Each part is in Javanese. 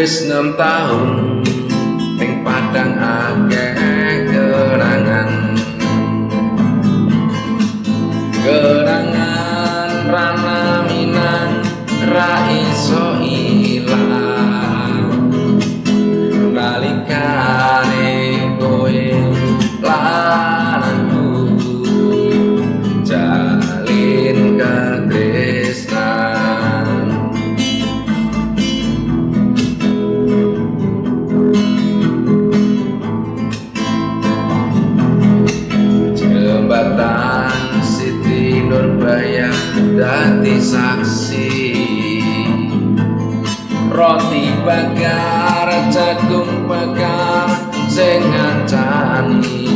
Wis 6 tahun ning Padang akeh gerangan rana minang ra iso ilang nalikane kowe lan aku jalin katresnan jembatan Siti Nurbaya dadi saksi roti bakar jagung bakar sing ngancani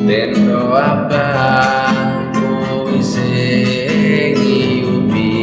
tendo abang kowe sing ngiupi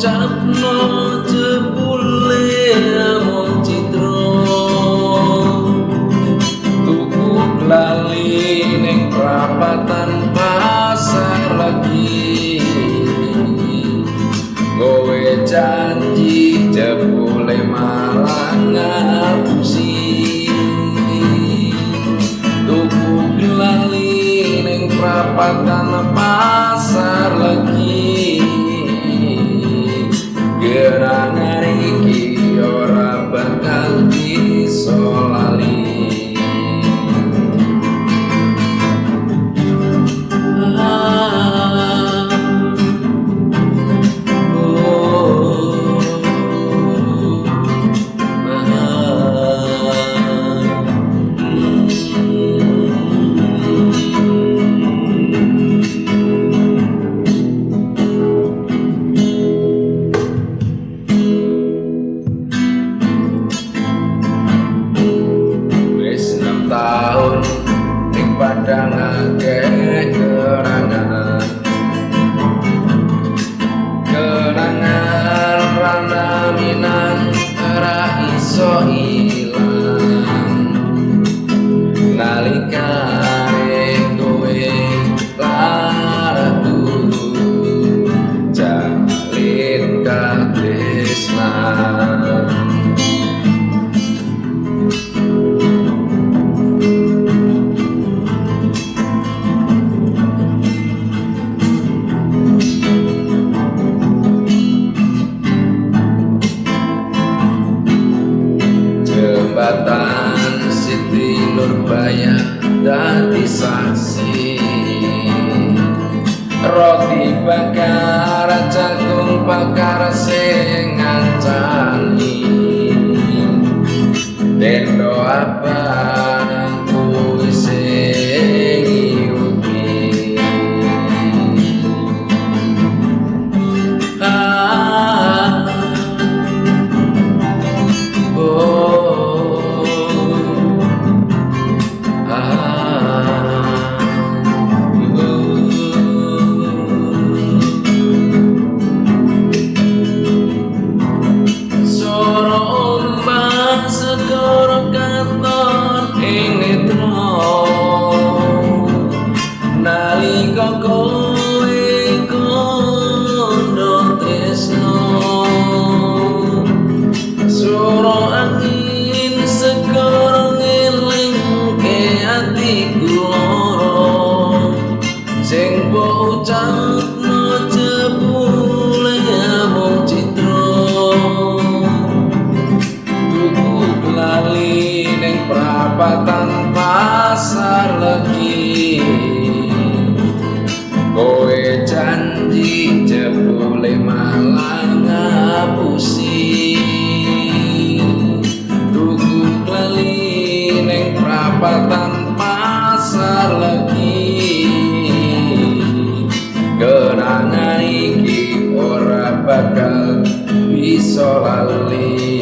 ucapno jebule mung citra tuku lali ning prapatan pasar lagi kowe janji jebule malah ngapusi tuku lali ning prapatan pasar lagi gerangan iki ora bakal bisa lali tahun ing Padang akeh gerangan rana minang ra iso ilang nalikane kowe lan aku jalin katresnan jembatan Siti Nurbaya dadi saksi roti bakar jagung bakar sing ngancani tendo abang kowe sing ngiupi ucapno jebule mung citra tuku lali ning prapatan pasar legi kowe janji jebule perapatan pasar lagi. Kenangan iki ora bakal bisa lali.